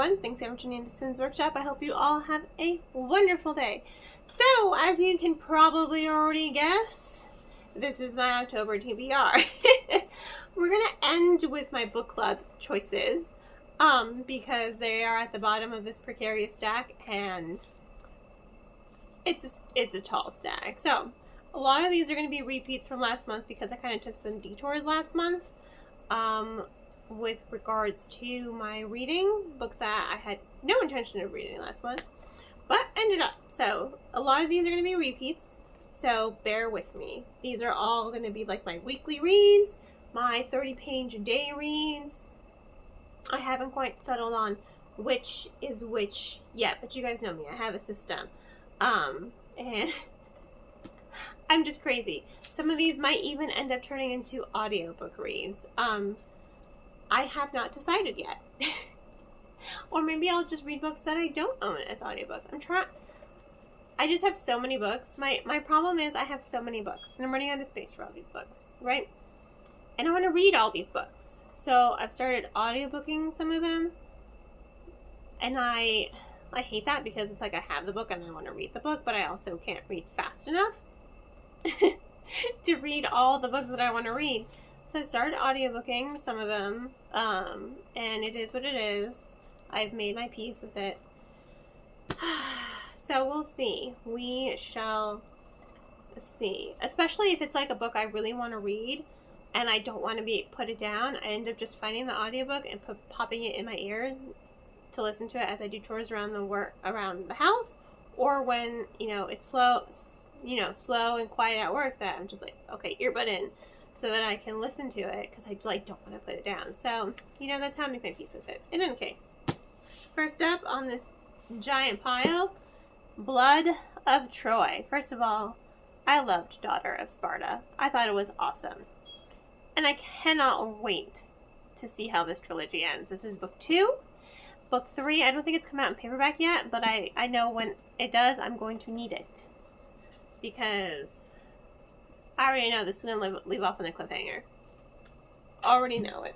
everyone. Thanks for tuning into Sims Workshop. I hope you all have a wonderful day. So, as you can probably already guess, this is my October TBR. We're going to end with my book club choices because they are at the bottom of this precarious stack and it's a tall stack. So, a lot of these are going to be repeats from last month because I kind of took some detours last month. With regards to my reading, books that I had no intention of reading last month, but ended up. So a lot of these are going to be repeats, so bear with me. These are all going to be like my weekly reads, my 30-page a day reads. I haven't quite settled on which is which yet, but you guys know me. I have a system. And I'm just crazy. Some of these might even end up turning into audiobook reads. I have not decided yet. Or maybe I'll just read books that I don't own as audiobooks. I just have so many books. My problem is I have so many books and I'm running out of space for all these books, right? And I want to read all these books. So I've started audiobooking some of them. And I hate that because it's like I have the book and I want to read the book, but I also can't read fast enough to read all the books that I want to read. So I started audiobooking some of them, and it is what it is. I've made my peace with it. So we'll see. We shall see. Especially if it's like a book I really want to read, and I don't want to put it down. I end up just finding the audiobook and popping it in my ear to listen to it as I do chores around the house, or when it's slow and quiet at work. That I'm just like, okay, earbud in. So that I can listen to it because I don't want to put it down. So, that's how I make my peace with it. In any case, first up on this giant pile, Blood of Troy. First of all, I loved Daughter of Sparta. I thought it was awesome. And I cannot wait to see how this trilogy ends. This is book 2. Book 3, I don't think it's come out in paperback yet, but I know when it does, I'm going to need it. Because I already know this is going to leave off on a cliffhanger. Already know it.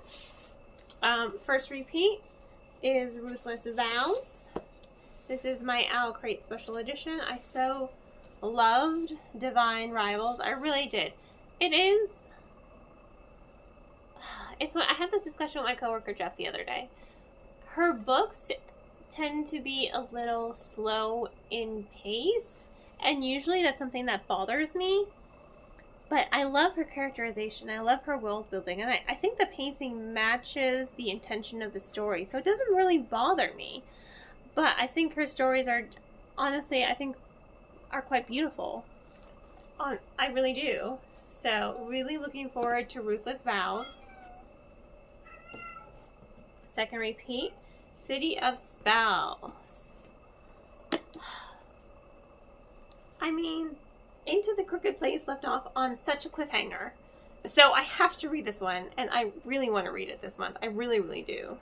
First repeat is Ruthless Vows. This is my Owl Crate Special Edition. I so loved Divine Rivals. I really did. It's what I had this discussion with my coworker Jeff the other day. Her books tend to be a little slow in pace, and usually that's something that bothers me. But I love her characterization. I love her world building. And I think the pacing matches the intention of the story. So it doesn't really bother me. But I think her stories are, honestly, are quite beautiful. I really do. So really looking forward to Ruthless Vows. Second repeat, City of Spells. I mean, Into the Crooked Place left off on such a cliffhanger. So I have to read this one, and I really want to read it this month. I really, really do.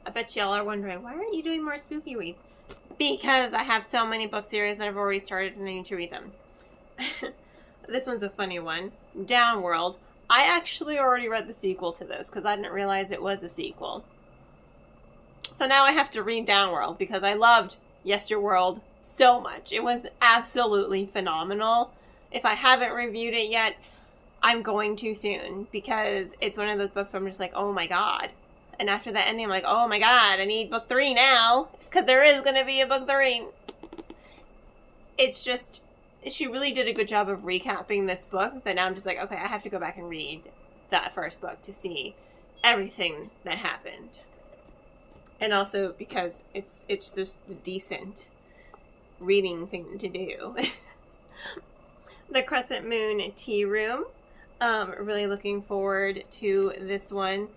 I bet y'all are wondering, why aren't you doing more spooky reads? Because I have so many book series that I've already started and I need to read them. This one's a funny one. Downworld. I actually already read the sequel to this because I didn't realize it was a sequel. So now I have to read Downworld because I loved Yesterworld so much. It was absolutely phenomenal. If I haven't reviewed it yet, I'm going to soon because it's one of those books where I'm just like, oh my god. And after that ending, I'm like, oh my god, I need book 3 now because there is going to be a book 3. It's just, she really did a good job of recapping this book that now I'm just like, okay, I have to go back and read that first book to see everything that happened. And also because it's just a decent reading thing to do. The Crescent Moon Tea Room. Really looking forward to this one.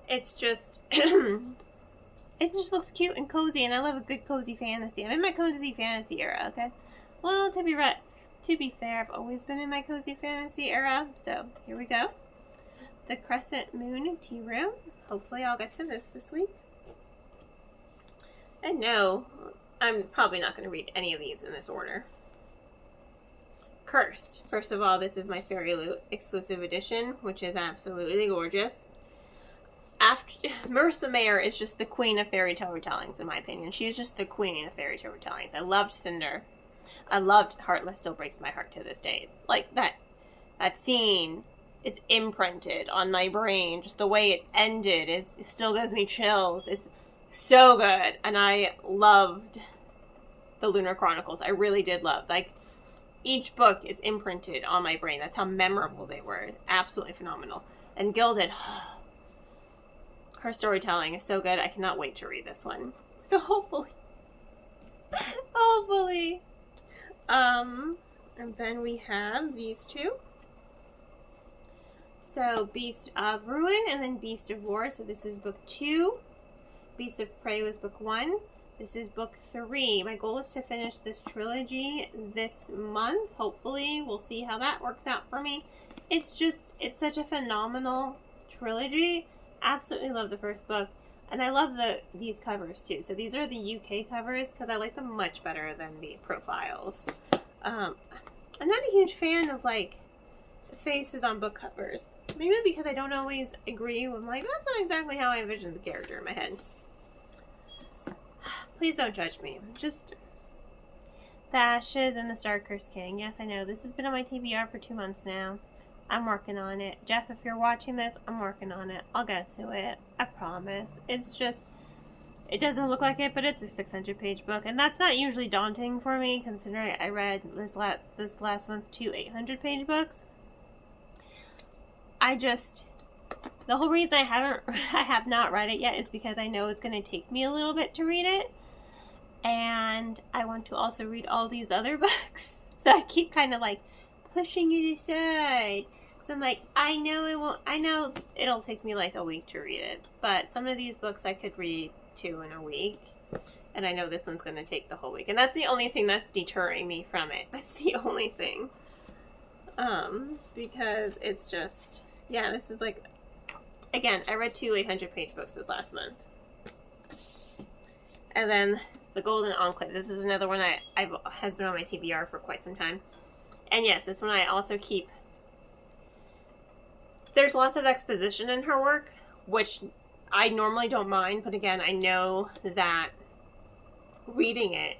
It's just it just looks cute and cozy, and I love a good cozy fantasy. I'm in my cozy fantasy era, okay? Well, to be fair, I've always been in my cozy fantasy era, so here we go. The Crescent Moon Tea Room. Hopefully I'll get to this week. And no, I'm probably not going to read any of these in this order. Cursed. First of all, this is my Fairy Loot exclusive edition, which is absolutely gorgeous. after Marissa Mayer is just the queen of fairy tale retellings, in my opinion. She's just the queen of fairy tale retellings. I loved Cinder. I loved Heartless Still Breaks My Heart to this day. Like, that scene is imprinted on my brain. Just the way it ended, it still gives me chills. It's so good. And I loved the Lunar Chronicles. I really did love. Like, each book is imprinted on my brain. That's how memorable they were. Absolutely phenomenal. And Gilded, her storytelling is so good. I cannot wait to read this one. So hopefully. And then we have these two. So Beast of Ruin and then Beast of War. So this is book 2. Beast of Prey was book 1. This is book 3. My goal is to finish this trilogy this month. Hopefully. We'll see how that works out for me. It's such a phenomenal trilogy. Absolutely love the first book. And I love these covers too. So these are the UK covers because I like them much better than the profiles. I'm not a huge fan of like faces on book covers. Maybe because I don't always agree. I'm like, that's not exactly how I envisioned the character in my head. Please don't judge me. Just the Ashes and the Starcursed King. Yes, I know. This has been on my TBR for 2 months now. I'm working on it. Jeff, if you're watching this, I'm working on it. I'll get to it. I promise. It's just, it doesn't look like it, but it's a 600-page book. And that's not usually daunting for me, considering I read this last month 2 800-page books. The whole reason I have not read it yet is because I know it's going to take me a little bit to read it. And I want to also read all these other books. So I keep kind of like pushing it aside. So I'm like, I know it'll take me like a week to read it. But some of these books I could read 2 in a week. And I know this one's going to take the whole week. And that's the only thing that's deterring me from it. That's the only thing. Because it's just, yeah, this is like, again, I read 2 800-page books this last month. And then The Golden Enclave. This is another one has been on my TBR for quite some time. And yes, this one I also keep. There's lots of exposition in her work, which I normally don't mind. But again, I know that reading it,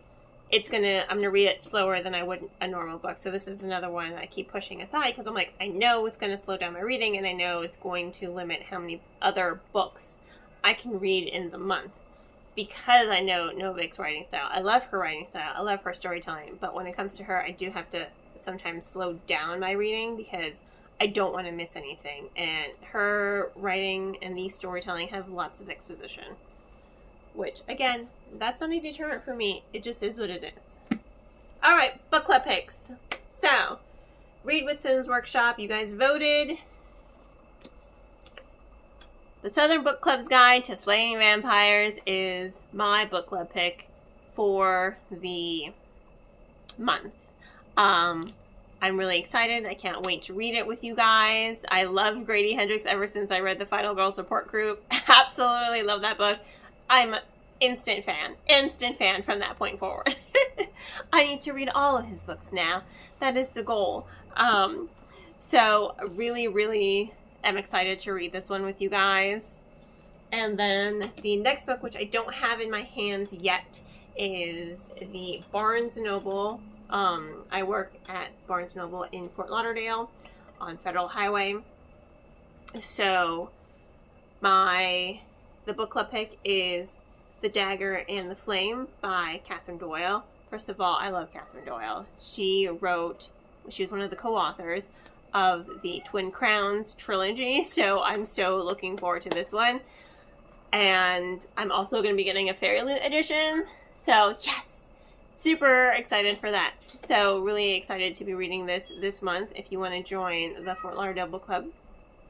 I'm gonna read it slower than I would a normal book. So this is another one I keep pushing aside because I'm like, I know it's gonna slow down my reading, and I know it's going to limit how many other books I can read in the month. Because I know Novik's writing style. I love her writing style. I love her storytelling. But when it comes to her, I do have to sometimes slow down my reading because I don't want to miss anything. And her writing and the storytelling have lots of exposition. Which, again, that's not a deterrent for me. It just is what it is. Alright, book club picks. So, Read with Sims Workshop. You guys voted. The Southern Book Club's Guide to Slaying Vampires is my book club pick for the month. I'm really excited. I can't wait to read it with you guys. I love Grady Hendrix ever since I read the Final Girl Support Group. Absolutely love that book. I'm an instant fan from that point forward. I need to read all of his books now. That is the goal. So really I'm excited to read this one with you guys. And then the next book, which I don't have in my hands yet, is the Barnes & Noble. I work at Barnes & Noble in Fort Lauderdale on Federal Highway. So the book club pick is The Dagger and the Flame by Catherine Doyle. First of all, I love Catherine Doyle. She was one of the co-authors of the Twin Crowns trilogy, so I'm so looking forward to this one. And I'm also going to be getting a Fairy Loot edition, so yes, super excited for that. So really excited to be reading this month. If you want to join the Fort Lauderdale Book Club,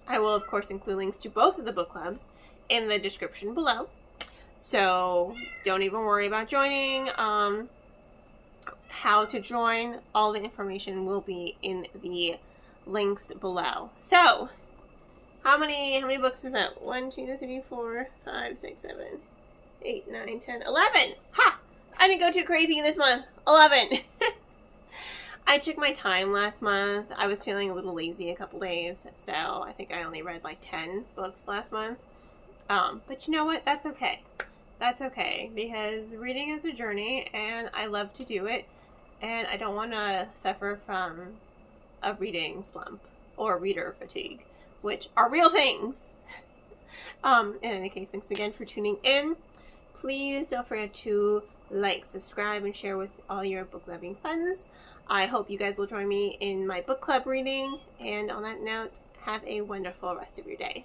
I will of course include links to both of the book clubs in the description below. So don't even worry about joining. How to join, all the information will be in the links below. So, how many books was that? 1, 2, 3, 4, 5, 6, 7, 8, 9, 10, 11. Ha! I didn't go too crazy this month. 11. I took my time last month. I was feeling a little lazy a couple days, so I think I only read like 10 books last month. But you know what? That's okay. That's okay, because reading is a journey, and I love to do it, and I don't want to suffer from a reading slump or reader fatigue, which are real things. In any case, thanks again for tuning in. Please don't forget to like, subscribe, and share with all your book-loving friends. I hope you guys will join me in my book club reading, and on that note, have a wonderful rest of your day.